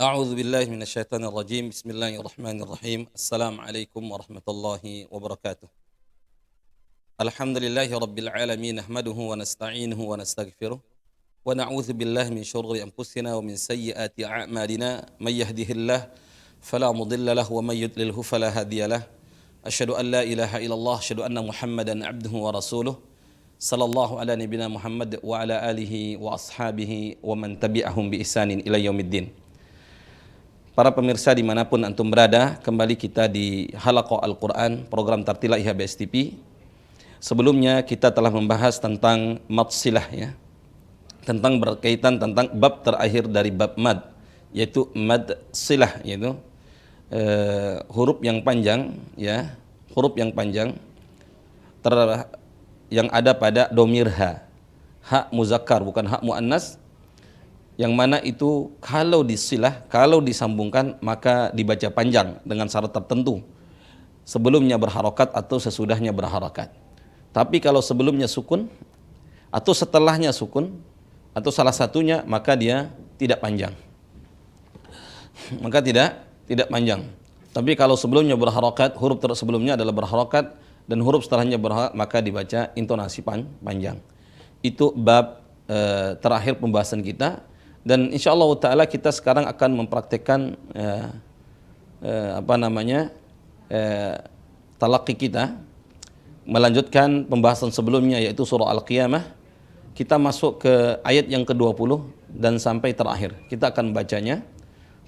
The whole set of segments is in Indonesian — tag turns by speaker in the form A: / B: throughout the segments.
A: أعوذ بالله من الشيطان الرجيم بسم الله الرحمن الرحيم السلام عليكم ورحمة الله وبركاته الحمد لله رب العالمين نحمده ونستعينه ونستغفره ونعوذ بالله من شرور أنفسنا ومن سيئات أعمالنا من يهده الله فلا مضل له ومن يضلله فلا هادي له أشهد أن لا إله إلا الله أشهد أن محمدا عبده ورسوله صلى الله على نبينا محمد وعلى آله وأصحابه ومن تبعهم بإحسان إلى يوم الدين. Para pemirsa dimanapun antum berada, kembali kita di Halaqah Al-Quran, program Tartila IHBS TV. Sebelumnya kita telah membahas tentang mad silah, ya, tentang berkaitan tentang bab terakhir dari bab mad, yaitu mad silah, yaitu huruf yang panjang, ya, huruf yang panjang yang ada pada domir ha muzakkar bukan ha muannas, yang mana itu kalau disilah, kalau disambungkan maka dibaca panjang dengan syarat tertentu, sebelumnya berharokat atau sesudahnya berharokat. Tapi kalau sebelumnya sukun atau setelahnya sukun atau salah satunya, maka dia tidak panjang, maka tidak panjang. Tapi kalau sebelumnya berharokat, huruf sebelumnya adalah berharokat dan huruf setelahnya berharokat, maka dibaca intonasi panjang. Itu bab terakhir pembahasan kita. Dan insyaallah ta'ala kita sekarang akan mempraktekkan talaqi kita, melanjutkan pembahasan sebelumnya yaitu surah Al-Qiyamah. Kita masuk ke ayat yang ke-20 dan sampai terakhir. Kita akan bacanya,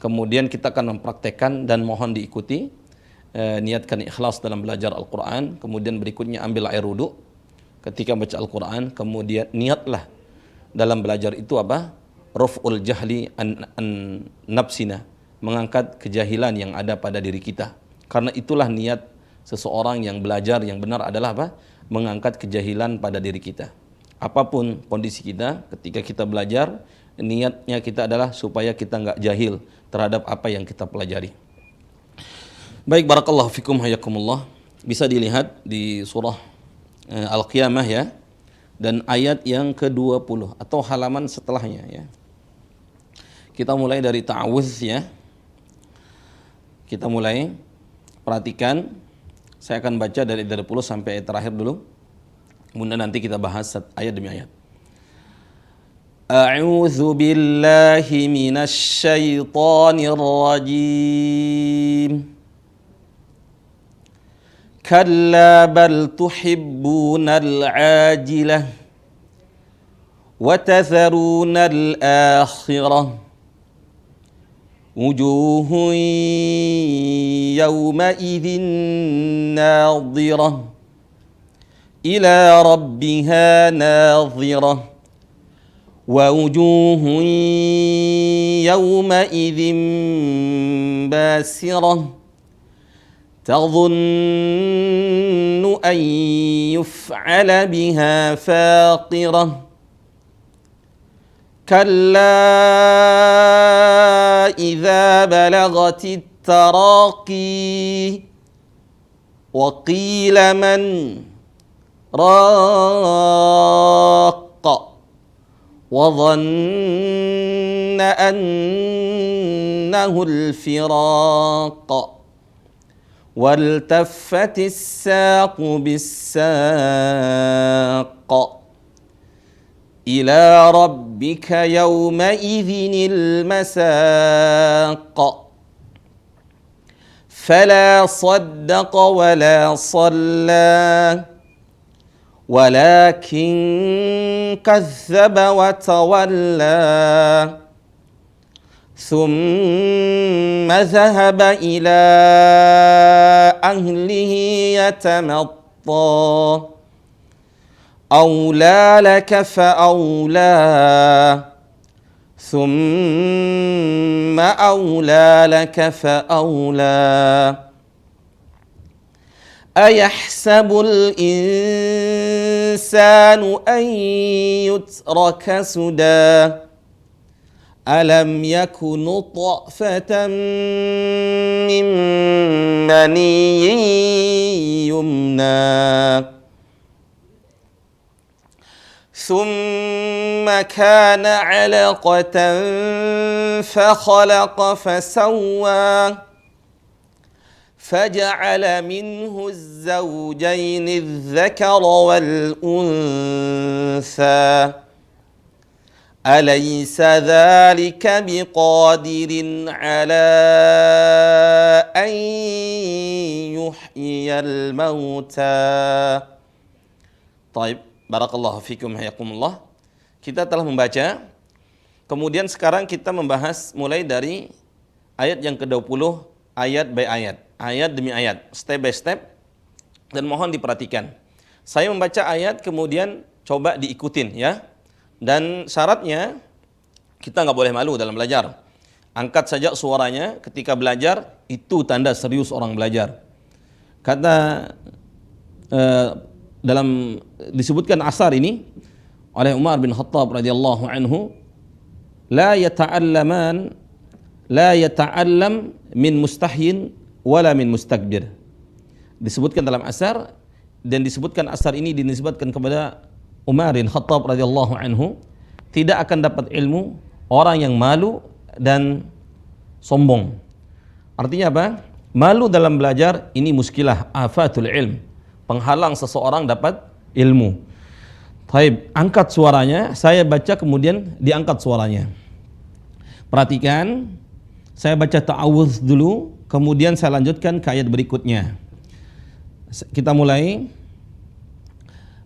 A: kemudian kita akan mempraktekkan dan mohon diikuti. Niatkan ikhlas dalam belajar Al-Quran, kemudian berikutnya ambil air wudu ketika baca Al-Quran, kemudian niatlah dalam belajar itu apa? Raf'ul jahli an nafsina, mengangkat kejahilan yang ada pada diri kita. Karena itulah niat seseorang yang belajar yang benar adalah apa? Mengangkat kejahilan pada diri kita. Apapun kondisi kita ketika kita belajar, niatnya kita adalah supaya kita enggak jahil terhadap apa yang kita pelajari. Baik, barakallahu fikum hayakumullah. Bisa dilihat di surah Al-Qiyamah, ya, dan ayat yang ke-20 atau halaman setelahnya, ya. Kita mulai dari ta'awudz, ya. Kita mulai, perhatikan. Saya akan baca dari 20 sampai ayat terakhir dulu. Kemudian nanti kita bahas ayat demi ayat. A'udzu billahi minasy syaithanir rajim. Kalla bal tuhibbunal 'ajilah wa tatharunal akhirah. Wujuhun yawma'idhin nadhirah ila rabbiha nadhirah wa wujuhun yawma'idhin basirah tadhunnu an yuf'ala biha faqirah. كلا إذا بلغت التراقي وقيل من راق وظن أنه الفراق والتفت الساق بالساق إلى ربك يومئذ المساق فلا صدق ولا صلى ولكن كذب وتولى ثم ذهب إلى أهله يتمطى أولى لك فأولى ثم أولى لك فأولى أيحسب الإنسان أن يترك سدى ألم يك نطفة من مني يمنى ثم كان علقة فخلق فسوى فجعل منه الزوجين الذكر والأنثى أليس ذلك بقادر على أن يحيي الموتى. طيب, barakallahu fikum hayakumullah. Kita telah membaca, kemudian sekarang kita membahas mulai dari ayat yang ke-20, ayat by ayat, ayat demi ayat, step by step, dan mohon diperhatikan. Saya membaca ayat, kemudian coba diikutin ya. Dan syaratnya kita nggak boleh malu dalam belajar. Angkat saja suaranya ketika belajar, itu tanda serius orang belajar. Kata dalam disebutkan asar ini oleh Umar bin Khattab radhiyallahu anhu, la yata'allam min mustahyin wala min mustakbir. Disebutkan dalam asar, dan disebutkan asar ini dinisbatkan kepada Umar bin Khattab radhiyallahu anhu, tidak akan dapat ilmu orang yang malu dan sombong. Artinya apa? Malu dalam belajar ini muskilah, afatul ilm, penghalang seseorang dapat ilmu. Taib, angkat suaranya, saya baca kemudian diangkat suaranya. Perhatikan, saya baca ta'awudz dulu, kemudian saya lanjutkan ke ayat berikutnya. Kita mulai.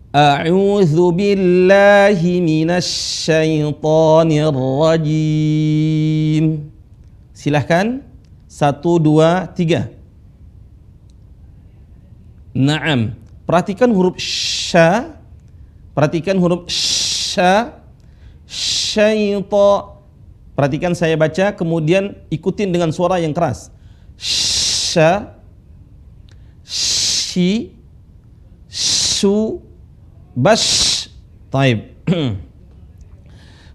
A: A'udzu billahi minasy syaithanir rajim. Silahkan. 1, 2, 3. Naam. Perhatikan huruf sya. Perhatikan huruf sya. Syaita. Perhatikan saya baca, kemudian ikutin dengan suara yang keras. Sya. Shi. Su. Bash. Taib.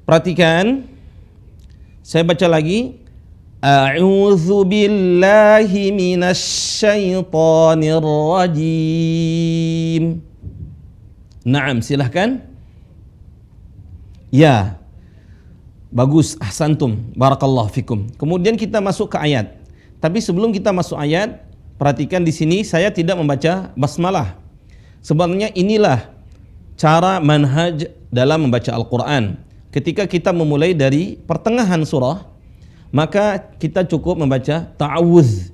A: Perhatikan. Saya baca lagi. A'udzu billahi minasy syaithanir rajim. Naam, silahkan. Ya. Bagus, ahsantum. Barakallahu fikum. Kemudian kita masuk ke ayat. Tapi sebelum kita masuk ayat, perhatikan di sini saya tidak membaca basmalah. Sebenarnya inilah cara manhaj dalam membaca Al-Quran. Ketika kita memulai dari pertengahan surah, maka kita cukup membaca ta'awudz.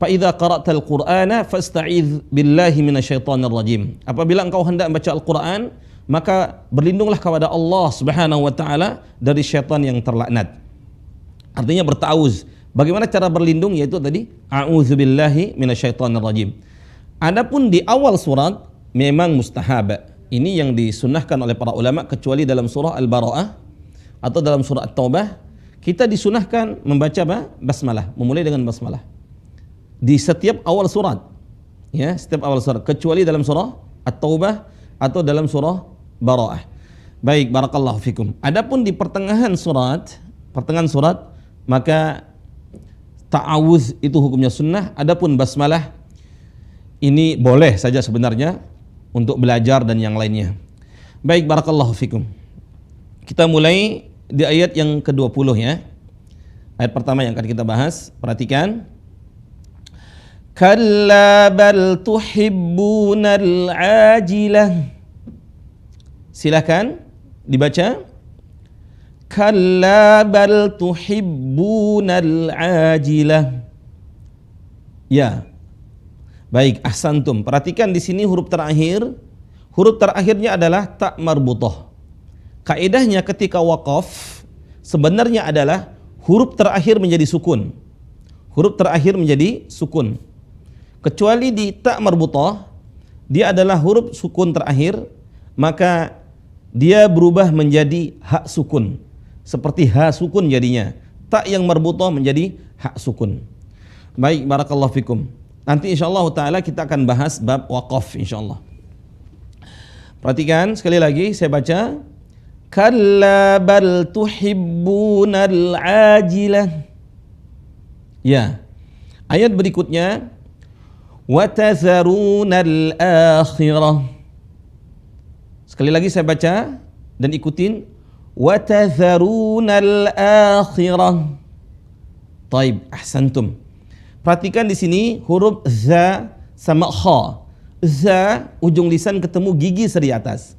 A: Fa idza qara'tal Qur'ana fasta'idz billahi minasyaitonir rajim. Apabila engkau hendak membaca Al-Quran, maka berlindunglah kepada Allah Subhanahu wa taala dari syaitan yang terlaknat. Artinya berta'awuz. Bagaimana cara berlindung? Yaitu tadi a'udzubillahi minasyaitonir rajim. Adapun di awal surat memang mustahab. Ini yang disunnahkan oleh para ulama, kecuali dalam surah Al-Bara'ah atau dalam surah At-Taubah, kita disunahkan membaca apa? Basmalah, memulai dengan basmalah di setiap awal surat. Ya, setiap awal surat, kecuali dalam surah At-Taubah atau dalam surah Bara'ah. Baik, barakallahu fikum. Adapun di pertengahan surat, maka ta'awuz itu hukumnya sunnah. Adapun basmalah ini boleh saja sebenarnya untuk belajar dan yang lainnya. Baik, barakallahu fikum. Kita mulai di ayat yang ke-20 ya. Ayat pertama yang akan kita bahas, perhatikan. Kalla bal tuhibbunal ajilah. Silakan dibaca. Kalla bal tuhibbunal ajilah. Ya. Baik, ahsantum. Perhatikan di sini huruf terakhir. Huruf terakhirnya adalah ta marbutah. Kaidahnya ketika waqaf sebenarnya adalah huruf terakhir menjadi sukun. Huruf terakhir menjadi sukun. Kecuali di ta marbutah, dia adalah huruf sukun terakhir, maka dia berubah menjadi hak sukun. Seperti ha sukun jadinya. Ta yang marbutah menjadi hak sukun. Baik, barakallahu fikum. Nanti insyaallah ta'ala kita akan bahas bab waqaf insyaallah. Perhatikan sekali lagi saya baca. Kalla bal tuhibbunal ajilah. Ya. Ayat berikutnya wa tadharunal akhirah. Sekali lagi saya baca. dan ikutin wa tadharunal akhirah. Taib, ahsantum. Perhatikan di sini huruf za sama kha. Za ujung lisan ketemu gigi di atas.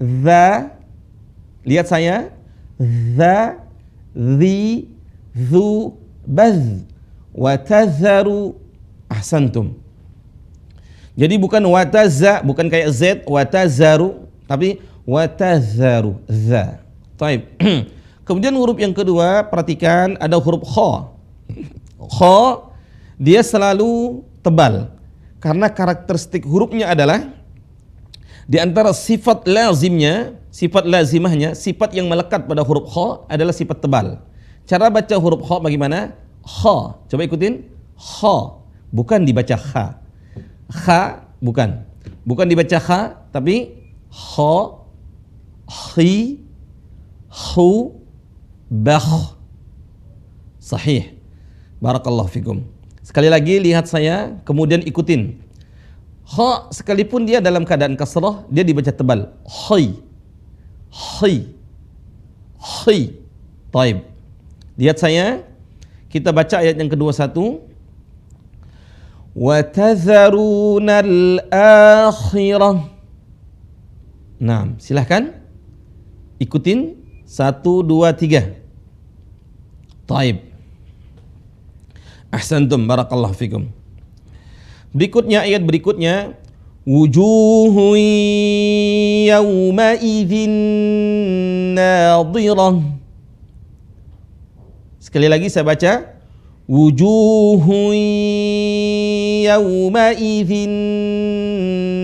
A: Za, lihat saya. Za, zi, zu, baz. Wa tadharu, ahsantum. Jadi bukan wataza, bukan kayak z, watazaru, tapi watazaru, za. Taib. Kemudian huruf yang kedua, perhatikan ada huruf kha. Kha dia selalu tebal karena karakteristik hurufnya adalah di antara sifat lazimnya, sifat lazimahnya, sifat yang melekat pada huruf kha adalah sifat tebal. Cara baca huruf kha bagaimana? Kha, coba ikutin. Kha, bukan dibaca kha. Kha bukan dibaca kha, tapi kha, khi, khu, bakh. Sahih. Barakallahu fikum. Sekali lagi lihat saya, kemudian ikutin. Kha sekalipun dia dalam keadaan kasrah, dia dibaca tebal. Khi. Khi. Khi. Taib. Lihat saya, kita baca ayat yang kedua satu. Wa tadharunal akhirah. Nah, silahkan ikutin 1, 2, 3. Taib. Ahsantum, barakallahu fikum. Berikutnya, ayat berikutnya, wujuhun yawma idzin nadhirah. Sekali lagi saya baca, wujuhun yawma idzin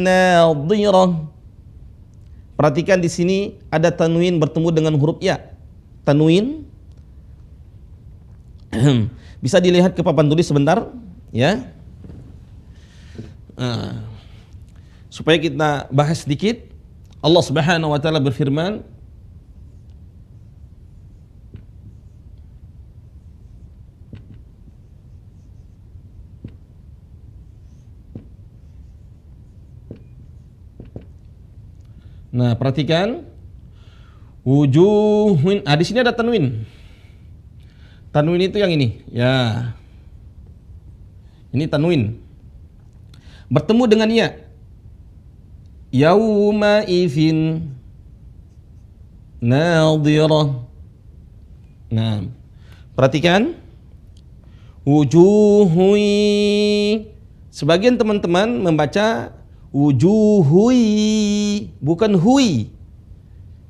A: nadhirah. Perhatikan di sini ada tanwin bertemu dengan huruf ya. Tanwin bisa dilihat ke papan tulis sebentar, ya. Supaya kita bahas sedikit. Allah Subhanahu wa taala berfirman, nah, perhatikan wujuhun. Di sini ada tanwin. Tanwin itu yang ini, ya. Ini tanwin. Bertemu dengan ya. Yauma idzin nadhirah. Nah, perhatikan wujuhui. Sebagian teman-teman membaca wujuhui, bukan hui.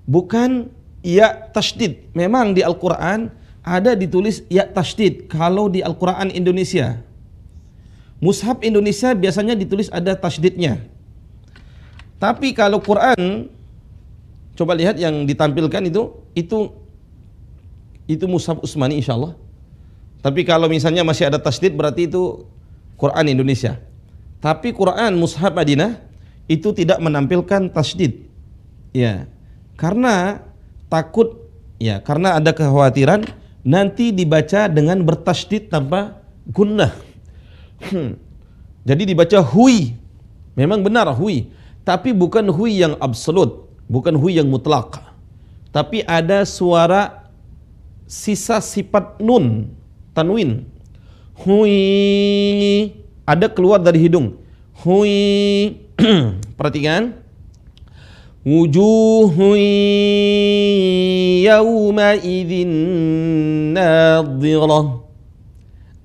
A: Bukan ya tasydid. Memang di Al-Qur'an ada ditulis ya tasydid kalau di Al-Quran Indonesia. Mushaf Indonesia biasanya ditulis ada tasydidnya. Tapi kalau Quran, coba lihat yang ditampilkan itu Mushaf Utsmani insyaallah. Tapi kalau misalnya masih ada tasydid berarti itu Quran Indonesia. Tapi Quran Mushaf Madinah itu tidak menampilkan tasydid. Ya. Karena takut, ya, karena ada kekhawatiran nanti dibaca dengan bertasydid tanpa gunnah. Jadi dibaca hui. Memang benar hui, tapi bukan hui yang absolut, bukan hui yang mutlak. Tapi ada suara sisa sifat nun, tanwin. Hui, ada keluar dari hidung. Hui. Perhatikan. Wujuhun yawma idzin nadhirah.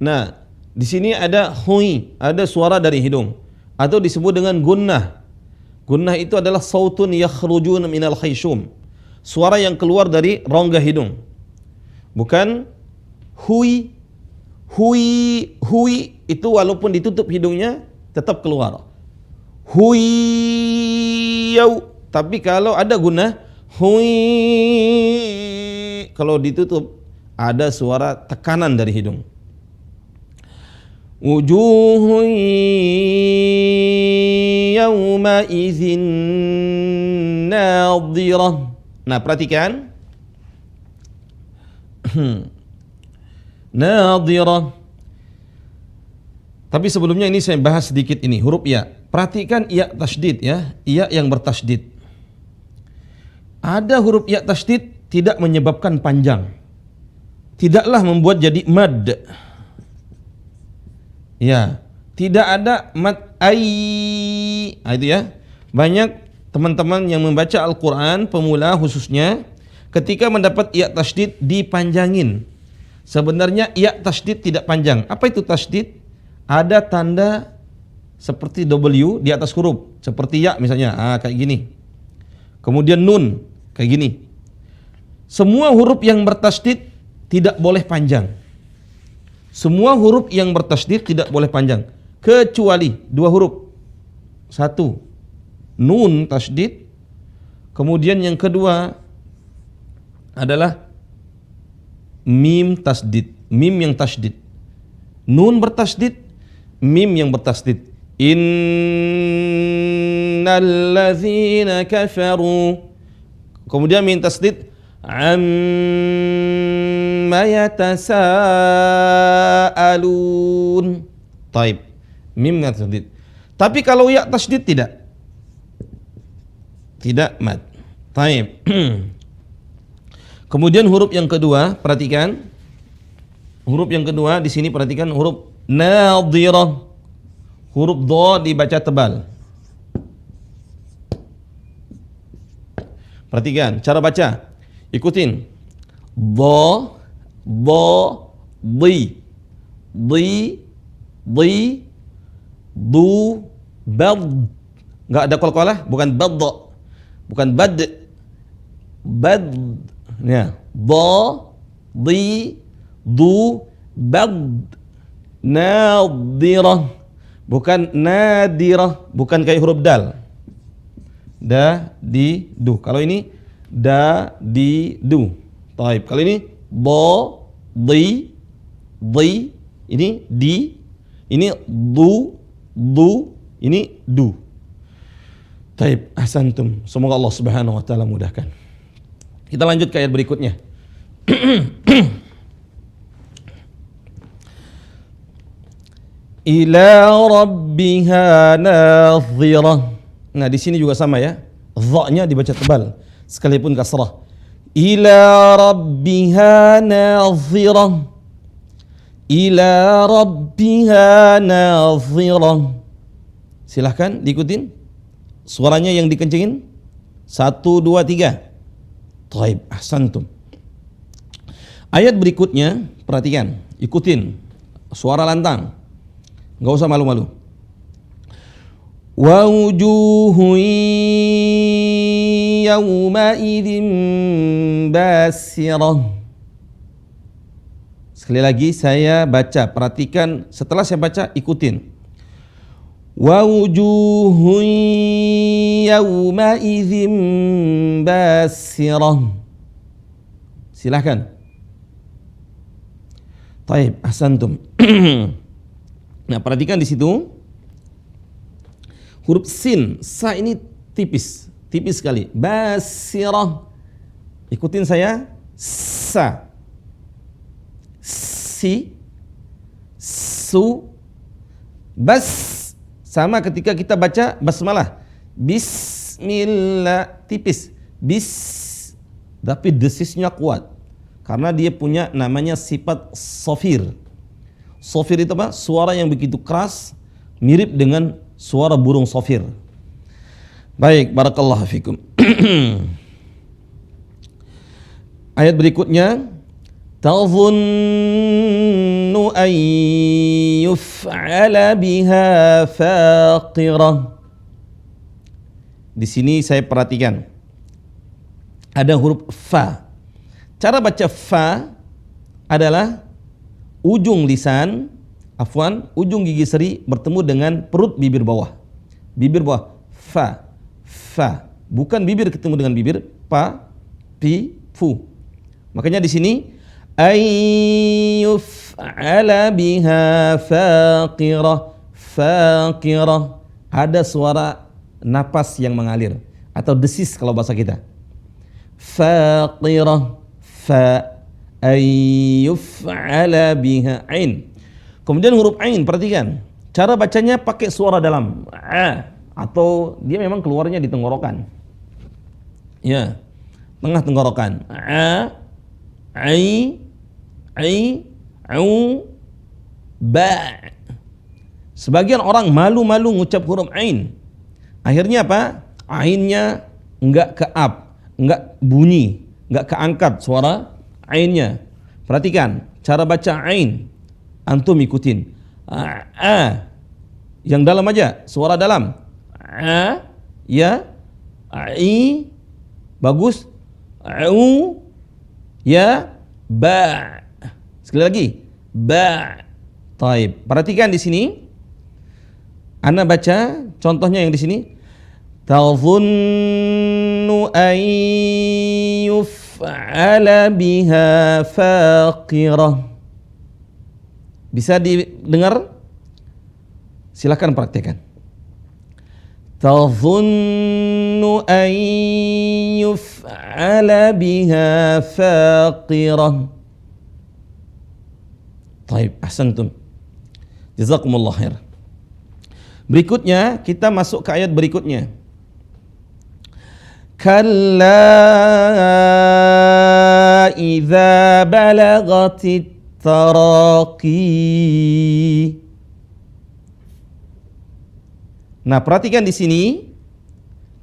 A: Nah, di sini ada hui, ada suara dari hidung atau disebut dengan gunnah. Gunnah itu adalah sautun yakhrujun minal khayshum. Suara yang keluar dari rongga hidung. Bukan hui. Hui itu walaupun ditutup hidungnya tetap keluar. Hui yaw. Tapi kalau ada gunnah, hui, kalau ditutup ada suara tekanan dari hidung. Wujuhun yawma idzin nadhirah. Nah, perhatikan. Nadhirah. Tapi sebelumnya ini saya bahas sedikit ini huruf ya. Perhatikan ya tasydid, ya. Ya yang bertasydid.
B: Ada huruf ya tasydid tidak menyebabkan panjang. Tidaklah membuat jadi mad. Ya, tidak ada mad ai. Itu ya. Banyak teman-teman yang membaca Al-Qur'an pemula khususnya ketika mendapat ya tasydid dipanjangin. Sebenarnya ya tasydid tidak panjang. Apa itu tasydid? Ada tanda seperti W di atas huruf, seperti ya misalnya, kayak gini. Kemudian nun kayak gini. Semua huruf yang bertasydid tidak boleh panjang. Semua huruf yang bertasydid tidak boleh panjang kecuali dua huruf. Satu, nun tasydid. Kemudian yang kedua adalah mim tasydid. Mim yang tasydid. Nun bertasydid, mim yang bertasydid. Innal ladzina kafaru. Kemudian mim tasydid amma yatasaalun. Taib. Mim tasydid. Tapi kalau ya tasydid tidak. Tidak mad. Taib. Kemudian huruf yang kedua, perhatikan. Huruf yang kedua di sini perhatikan huruf nadhirah. Huruf dha dibaca tebal. Perhatikan cara baca. Ikutin. Dha, di, du, bad. Enggak ada qalqalah, bukan bad. Bukan bad. Bad. Ya, dha, di, du, bad. Nadhirah, bukan nadirah, bukan kayak huruf dal. Da, di, du. Kalau ini da, di, du. Taib. Kalau ini bo, di, ini di, ini du, ini du. Taib. Ahsantum. Semoga Allah Subhanahu wa taala mudahkan. Kita lanjut ke ayat berikutnya. Ila rabbiha nadhirah. Nah, di sini juga sama ya. Dha-nya dibaca tebal sekalipun kasrah. Ila rabbiha nadhirah. Ila rabbiha nadhirah. Silahkan diikutin. Suaranya yang dikencengin. 1, 2, 3. Taib, ahsantum. Ayat berikutnya, perhatikan, ikutin. Suara lantang. Enggak usah malu-malu. Wa wujuhun yawma idzin basirah. Sekali lagi saya baca, perhatikan. Setelah saya baca, ikutin. Wa wujuhun yawma idzin basirah. Silahkan. Taib, ahsantum. Nah, perhatikan di situ. Huruf sin, sa ini tipis sekali. Basirah. Ikutin saya. Sa, si, su, bas. Sama ketika kita baca basmalah. Bismillah, tipis. Bis, tapi desisnya kuat. Karena dia punya namanya sifat sofir. Sofir itu apa? Suara yang begitu keras, mirip dengan suara burung sofir. Baik, barakallahu fikum. Ayat berikutnya, tadhunnu an yuf'ala biha faqirah. Di sini saya perhatikan ada huruf fa. Cara baca fa adalah ujung lisan, ujung gigi seri bertemu dengan perut bibir bawah. Bibir bawah, fa, fa. Bukan bibir ketemu dengan bibir, pa, pi, fu. Makanya di sini ayyuf'ala biha faqirah, faqirah. Ada suara napas yang mengalir atau desis kalau bahasa kita. Faqirah, fa, ayyuf'ala biha, ain. Kemudian huruf ain, perhatikan. Cara bacanya pakai suara dalam. Atau dia memang keluarnya di tenggorokan. Ya. tengah tenggorokan. A, ai, au, ba. Sebagian orang malu-malu ngucap huruf ain. Akhirnya apa? Ainnya enggak keap, enggak bunyi, enggak keangkat suara ainnya. Perhatikan cara baca ain. Antum ikutin. A. Yang dalam aja, suara dalam. A, ya, ai, bagus. Au, ya, ba. Sekali lagi, ba. Taib. Perhatikan di sini. Ana baca contohnya yang di sini. Tadhunnu an yuf'ala biha faqirah. Bisa didengar? Silakan praktekkan. Tadhunnu an yuf'ala biha faqirah. Taib, ahsantum. Jazakumullah khair. Berikutnya kita masuk ke ayat berikutnya. Kalla idza balagatit taraqi. Nah, perhatikan di sini.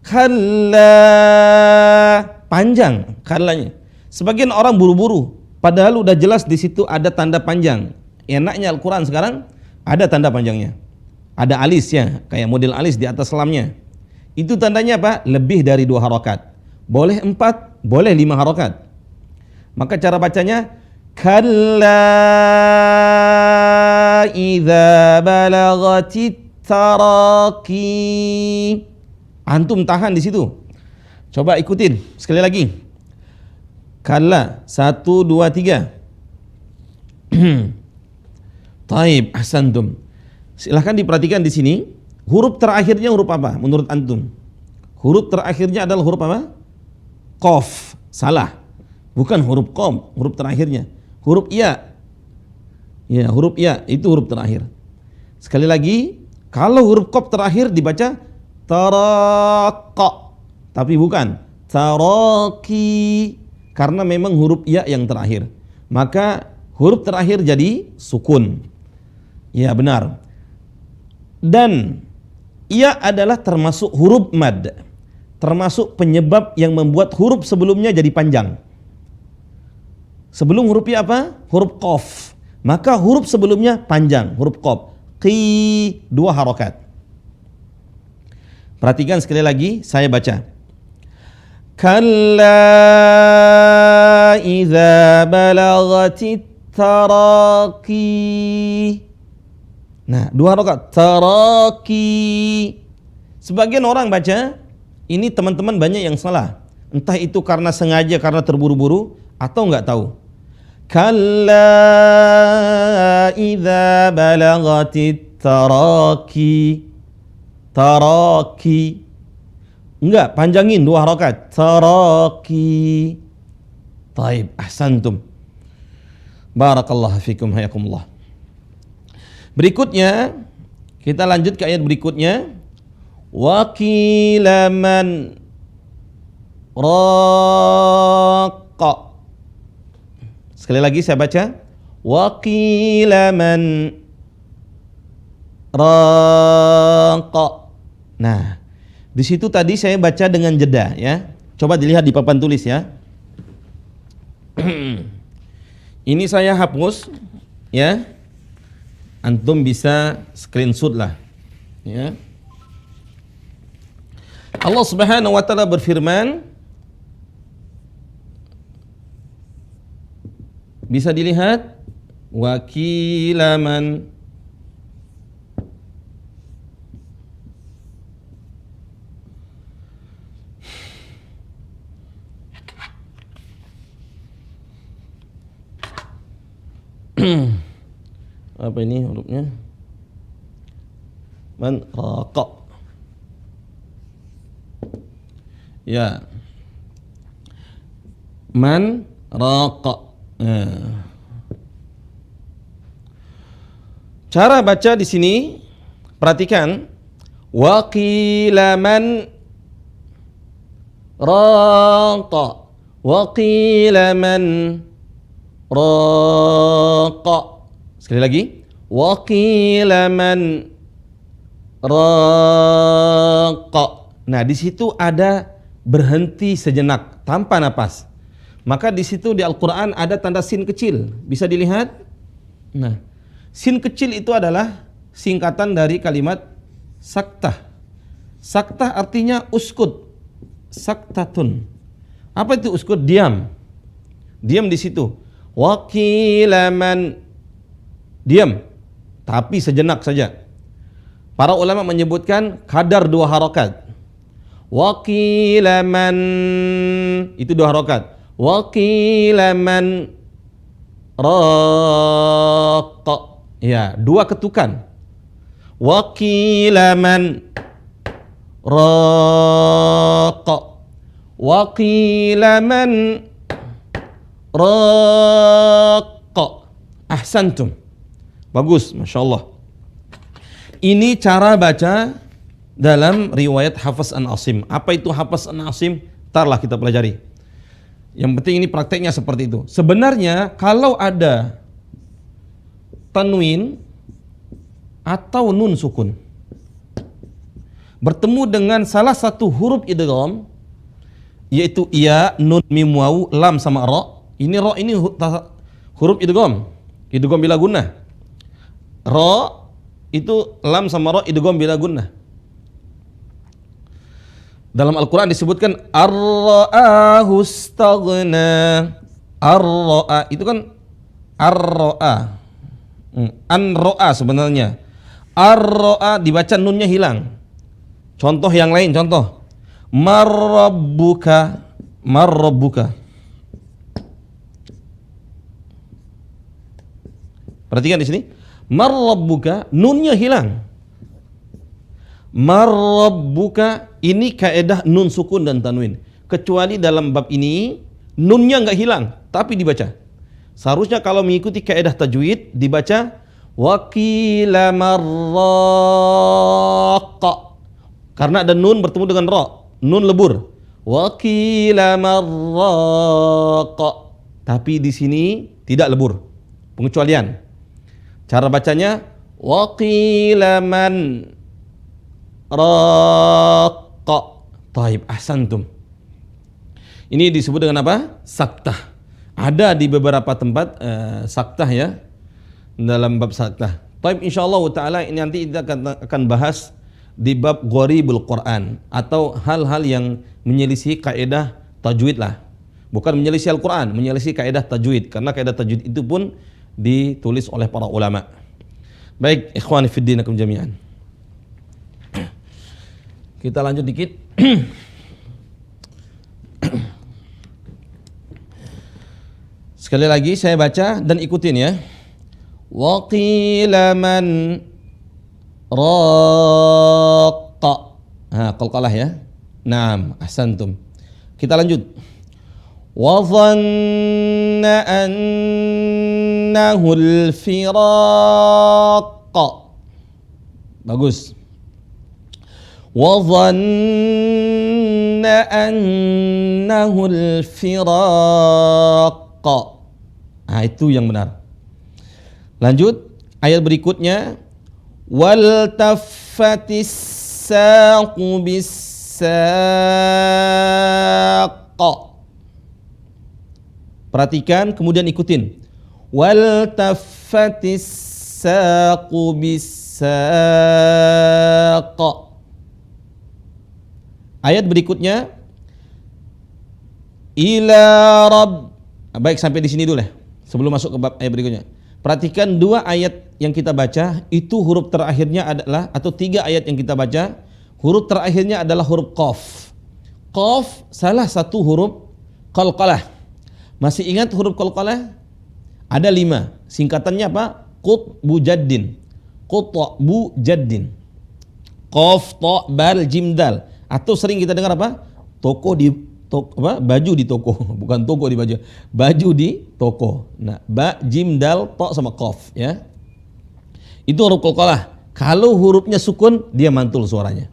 B: Kalla, panjang kallanya. Sebagian orang buru-buru, padahal udah jelas di situ ada tanda panjang. Enaknya Al-Quran sekarang ada tanda panjangnya. Ada alisnya, kayak model alis di atas lamnya. Itu tandanya apa? Lebih dari 2 harokat. Boleh 4, boleh 5 harokat. Maka cara bacanya kalla idza balagatit taraqi. Antum tahan di situ. Coba ikutin sekali lagi. Kalla 1 2 3. Taib, ahsantum. Silahkan diperhatikan di sini. Huruf terakhirnya huruf apa menurut antum? Huruf terakhirnya adalah huruf apa? Qaf. Salah. Bukan huruf qaf, huruf terakhirnya. Huruf ya. Ya, huruf ya itu huruf terakhir. Sekali lagi, kalau huruf qaf terakhir dibaca taraqa. Tapi bukan taraqi, karena memang huruf ya yang terakhir. Maka huruf terakhir jadi sukun. Ya, benar. Dan ia adalah termasuk huruf mad, termasuk penyebab yang membuat huruf sebelumnya jadi panjang. Sebelum huruf ya apa? Huruf qaf. Maka huruf sebelumnya panjang, huruf qaf. Qi, 2 harokat. Perhatikan sekali lagi, saya baca. Kalla idza balagatit taraqi. Nah, 2 harokat. Taraqi. Sebagian orang baca, ini teman-teman banyak yang salah. Entah itu karena sengaja, karena terburu-buru, atau enggak tahu. Kalla idza balagatit taraqi. Taraqi. Enggak, panjangin 2 harokat. Taraqi. Taib, ahsantum. Barakallahu fikum, hayakumullah. Berikutnya, kita lanjut ke ayat berikutnya. Wa qila man raqa. Sekali lagi saya baca. Wa qila man raqa. Nah, di situ tadi saya baca dengan jeda ya. Coba dilihat di papan tulis ya. Ini saya hapus ya. Antum bisa screenshot lah ya. Allah Subhanahu wa taala berfirman, bisa dilihat, wa qila man apa ini hurufnya? Man raqa. Ya. Man raqa. Cara baca di sini perhatikan, wa qila man raqa.
A: Wa qila man raqa. Sekali lagi. Wa qila man raqa. Nah, di situ ada berhenti sejenak tanpa napas. Maka di situ di Al-Qur'an ada tanda sin kecil. Bisa dilihat? Nah, sin kecil itu adalah singkatan dari kalimat saktah. Saktah artinya uskut. Saktatun. Apa itu uskut? Diam. Diam di situ. Wa qila man. Diam. Tapi sejenak saja. Para ulama menyebutkan kadar 2 harakat. Wa qila man, itu 2 harakat. Wa qila man raqa. Ya, 2 ketukan. Wa qila man raqa. Wa qila man raqa. Ahsantum. Bagus, Masya Allah. Ini cara baca dalam riwayat Hafs an Asim. Apa itu Hafs an Asim? Tarlah kita pelajari. Yang penting ini prakteknya seperti itu. Sebenarnya kalau ada tanwin atau nun sukun bertemu dengan salah satu huruf idgham, yaitu ya, nun, mim, waw, lam sama ra. Ini ra ini huruf idgham. Idgham bila gunnah. Ra itu lam sama ra idgham bila gunnah. Dalam Al-Quran disebutkan ar-ra'ahu istaghna. Ar-ra'a itu kan ar-ra'a. An-ra'a sebenarnya. Ar-ra'a dibaca nunnya hilang. Contoh yang lain, contoh. Marrabbuka. Marrabbuka. Perhatikan di sini. Marrabbuka, nunnya hilang. Marrabbuka, ini kaedah nun sukun dan tanwin. Kecuali dalam bab ini nunnya enggak hilang, tapi dibaca. Seharusnya kalau mengikuti kaedah tajwid dibaca waqila marraqa. Karena ada nun bertemu dengan ra, nun lebur. Waqila marraqa. Tapi di sini tidak lebur. Pengecualian. Cara bacanya waqila man raqa. Taib, ahsantum. Ini disebut dengan apa? Saktah. Ada di beberapa tempat saktah ya, dalam bab saktah. Taib, insyaallah taala ini nanti kita akan bahas di bab gharibul Quran atau hal-hal yang menyelisih kaidah tajwid lah. Bukan menyelisih Al-Quran, menyelisih kaidah tajwid, karena kaidah tajwid itu pun ditulis oleh para ulama. Baik, ikhwani fid dinakum jami'an. Kita lanjut dikit. Sekali lagi saya baca dan ikutin ya. Wa qila man raqa. Qalqalah ya. Naam, ahsantum. Kita lanjut. Wa dhanna annahu al-firaqa. Bagus. Wa dhanna annahu al-firaqa. Itu yang benar. Lanjut ayat berikutnya. Wal taffatis saqu bis-saq. Perhatikan kemudian ikutin. Wal taffatis saqu bis-saq. Ayat berikutnya ila rabb. Baik, sampai di sini dulu ya, sebelum masuk ke bab ayat berikutnya. Perhatikan 2 ayat yang kita baca, itu huruf terakhirnya adalah, atau 3 ayat yang kita baca, huruf terakhirnya adalah huruf qaf. Qaf salah satu huruf qalqalah. Masih ingat huruf qalqalah? Ada 5. Singkatannya apa? Qutbu jaddin. Qutbu jaddin. Qaf, ta, bal, jim, dal. Atau sering kita dengar apa? Baju di toko, bukan toko di baju. Baju di toko. Nah, ba, jim, dal, ta sama qaf ya. Itu huruf qalqalah. Kalau hurufnya sukun, dia mantul suaranya.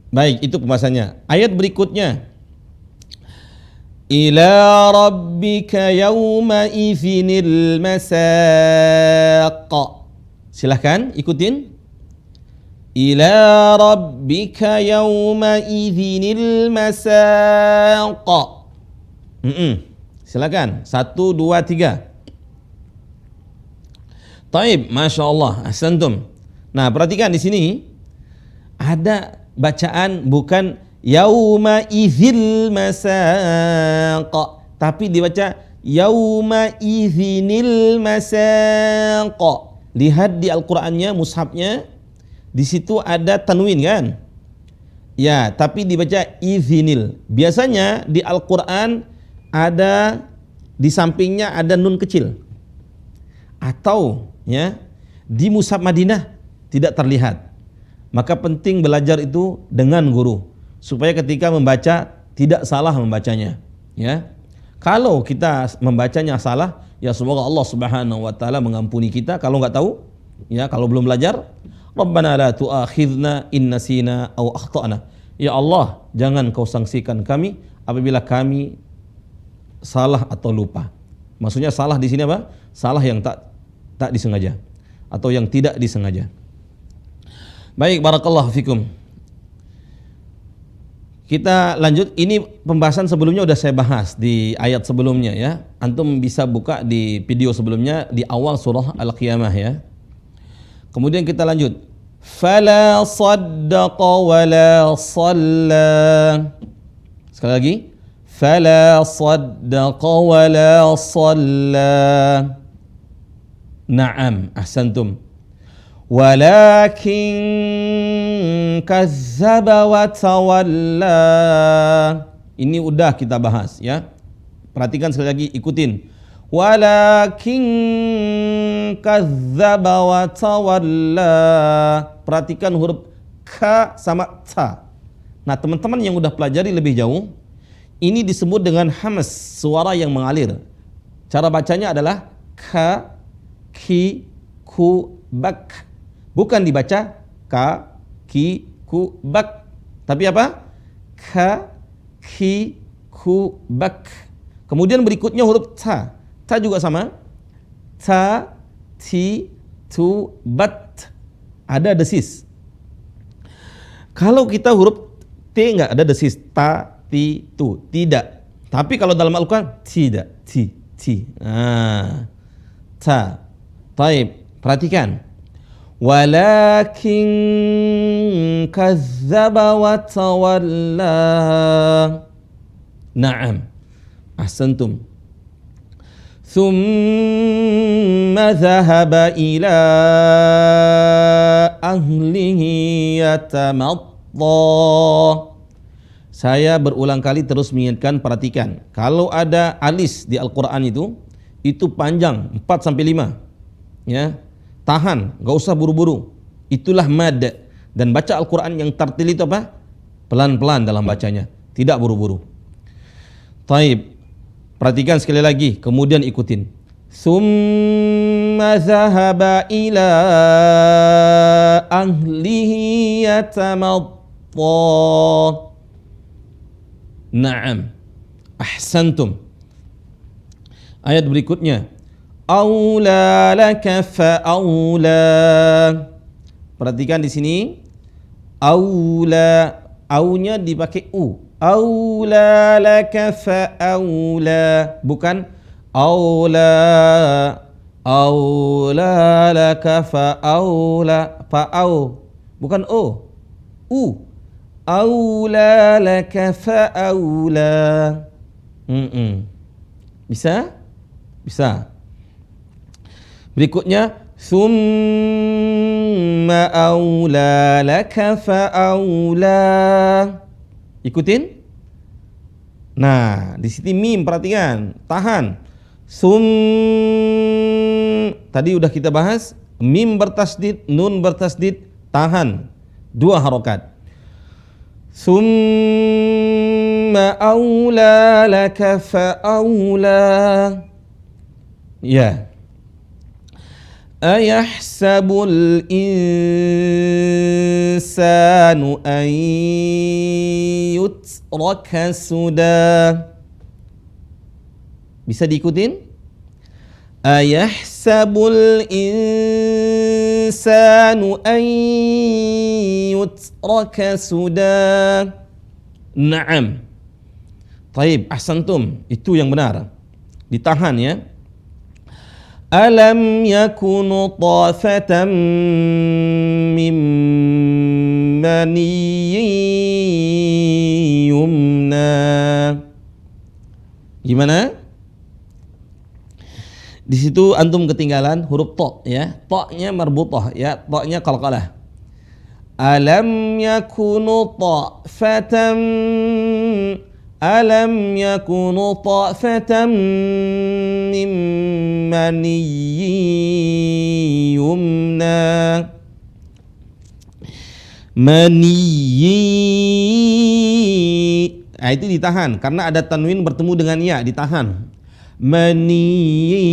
A: Baik, itu pembahasannya. Ayat berikutnya.
B: Ila rabbika yawma idzinil masaq. Silahkan ikutin. Ila rabbika yawma idzinil masaq. Silakan. 1, 2, 3. Taib, Masya Allah, ahsantum. Nah, perhatikan di sini ada bacaan bukan yauma idzil masaq, tapi dibaca yauma idzinil masaq. Lihat di Al-Qur'annya, mushafnya, di situ ada tanwin kan? Ya, tapi dibaca idzinil. Biasanya di Al-Qur'an ada di sampingnya ada nun kecil. Atau ya di mushaf Madinah tidak terlihat. Maka penting belajar itu dengan guru supaya ketika membaca tidak salah membacanya, ya. Kalau kita membacanya salah, ya semoga Allah Subhanahu wa taala mengampuni kita. Kalau nggak tahu, ya kalau belum belajar, Rabbana la tu'akhidna in nasina aw akhtana. Ya Allah, jangan kau sanksikan kami apabila kami salah atau lupa. Maksudnya salah di sini apa? Salah yang tak disengaja atau yang tidak disengaja. Baik, barakallahu fikum. Kita lanjut. Ini pembahasan sebelumnya udah saya bahas di ayat sebelumnya ya. Antum bisa buka di video sebelumnya di awal surah Al-Qiyamah ya. Kemudian kita lanjut. Fala saddaqa wala shalla. Sekali lagi. Fala saddaqa wala shalla. Naam, ahsantum. Walakin kazzaba wa tawalla. Ini udah kita bahas ya. Perhatikan sekali lagi, ikutin. Walakin kazzaba wa tawalla. Perhatikan huruf ka sama ta. Nah, teman-teman yang udah pelajari lebih jauh, ini disebut dengan hamas, suara yang mengalir. Cara bacanya adalah ka, ki, ku, bak. Bukan dibaca ka, ki, ku, bak. Tapi apa? Ka, ki, ku, bak. Kemudian berikutnya huruf ta. Ta juga sama. Ta, ti, tu, bat. Ada desis. Kalau kita huruf T enggak ada desis. Ta, ti, tu. Tidak. Tapi kalau dalam Al-Quran tidak. Ti. Nah. Ta. Taib. Perhatikan. Walakin kazzaba wa tawalla. Naam. Ahsantum. Thumma dhahaba ila ahlihi yatamatta. Saya berulang kali terus mengingatkan, perhatikan. Kalau ada alis di Al-Quran itu panjang 4 sampai 5. Ya, tahan, gak usah buru-buru. Itulah mad. Dan baca Al-Quran yang tartil itu apa? Pelan-pelan dalam bacanya, tidak buru-buru. Taib. Perhatikan sekali lagi, kemudian ikutin. Tsumma dhahaba ila ahlihi yatamatta. Naam. Ahsantum. Ayat berikutnya. Aula laka fa'aula. Perhatikan di sini. Aula, aunya dipakai u. Aula laka fa'aula. Bukan aula. Aula laka fa'aula. Fa'au. Bukan o. U. Aula laka fa'aula. Bisa? Bisa. Berikutnya, Thumma aula laka fa'aula. Ikutin. Nah, di sini mim, perhatikan. Tahan. Tadi udah kita bahas. Mim bertasdid, nun bertasdid, tahan. 2 harokat. Thumma aula laka fa'aula. Ya. Ayahsabul insanu an yutraka sudah. Bisa diikutin? Ayahsabul insanu an yutraka sudah. Naam. Taib, ahsantum. Itu yang benar. Ditahan ya. Alam yakunu tafatan min maniyyin yumna. Gimana? Di situ antum ketinggalan huruf ta ya. Ta-nya marbutah ya, ta-nya qalqalah. Alam yakunu ta'fatan Alam yakunu ta'fatan min maniyyin yumna. Maniyyi. Nah, itu ditahan karena ada tanwin bertemu dengan ya, ditahan. Maniyyin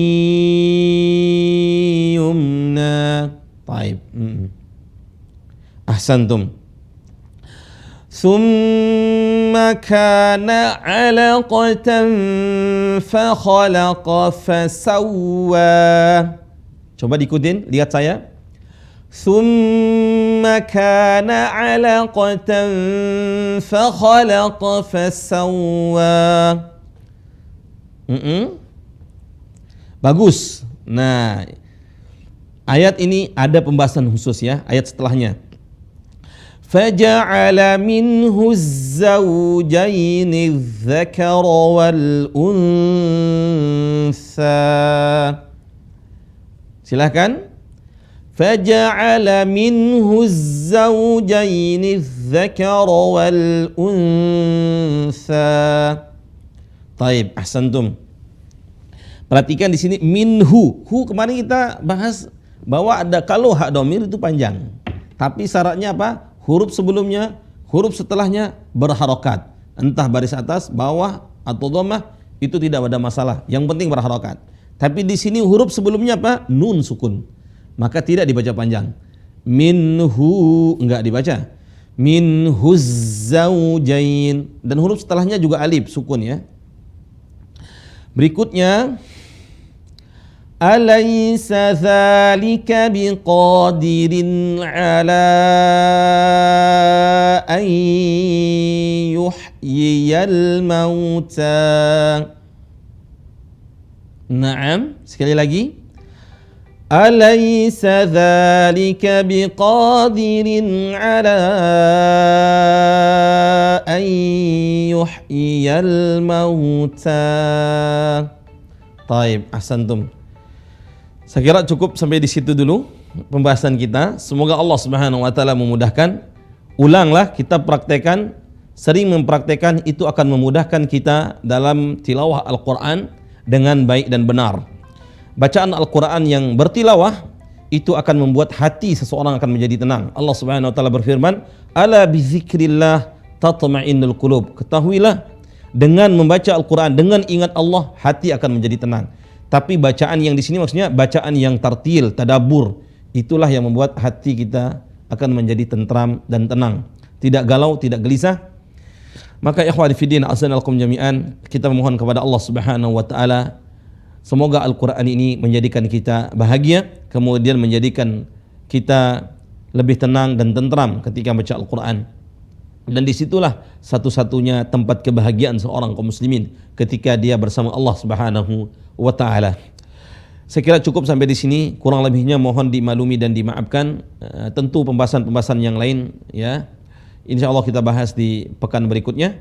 B: yumna. Baik. Ahsantum. Thumma kana 'alaqatan fa khalaqa fa sawwa. Coba diikutin, lihat saya. Thumma kana 'alaqatan fa khalaqa fa sawwa. Bagus. Nah, ayat ini ada pembahasan khusus ya, ayat setelahnya. Faja'ala minhu az-zawjayni adh-dhakara wal-untha. Silakan. Faja'ala minhu az-zawjayni adh-dhakara wal-untha. Taib, ahsantum. Perhatikan di sini minhu. Hu kemarin kita bahas bahwa ada kalau hak dhamir itu panjang. Tapi syaratnya apa? Huruf sebelumnya, huruf setelahnya berharokat. Entah baris atas, bawah atau dhammah itu tidak ada masalah. Yang penting berharokat. Tapi di sini huruf sebelumnya apa? Nun sukun. Maka tidak dibaca panjang. Minhu enggak dibaca. Minhu zaujain. Dan huruf setelahnya juga alif sukun ya. Berikutnya alaysa dzalika biqadirin ala an yuhyiyal mauta. Naam, sekali lagi. Alaysa dzalika biqadirin ala an yuhyiyal mauta. Taib, ahsantum. Saya kira cukup sampai di situ dulu pembahasan kita. Semoga Allah Subhanahu wa taala memudahkan. Ulanglah, kita praktekkan, sering mempraktekkan, itu akan memudahkan kita dalam tilawah Al-Qur'an dengan baik dan benar. Bacaan Al-Qur'an yang bertilawah itu akan membuat hati seseorang akan menjadi tenang. Allah Subhanahu wa taala berfirman, "Ala bizikrillah tatma'innul qulub." Ketahuilah, dengan membaca Al-Qur'an, dengan ingat Allah, hati akan menjadi tenang. Tapi bacaan yang di sini maksudnya bacaan yang tartil, tadabbur, itulah yang membuat hati kita akan menjadi tentram dan tenang, tidak galau, tidak gelisah. Maka ikhwani fiddin, azanalkum jami'an, kita memohon kepada Allah Subhanahu wa taala semoga Al-Qur'an ini menjadikan kita bahagia, kemudian menjadikan kita lebih tenang dan tentram ketika baca Al-Qur'an. Dan disitulah satu-satunya tempat kebahagiaan seorang kaum muslimin ketika dia bersama Allah Subhanahu wa ta'ala. Saya kira cukup sampai di sini, kurang lebihnya mohon dimaklumi dan dimaafkan. Tentu pembahasan-pembahasan yang lain ya, insyaallah kita bahas di pekan berikutnya.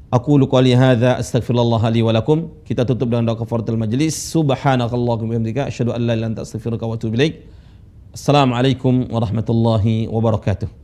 B: Aqulu qouli hadza astaghfirullah li wa lakum. Kita tutup dengan doa kafaratul majlis. Subhanakallahumma wa bihamdika asyhadu an la ilaha illa anta astaghfiruka wa atubu ilaik. Assalamualaikum warahmatullahi wabarakatuh.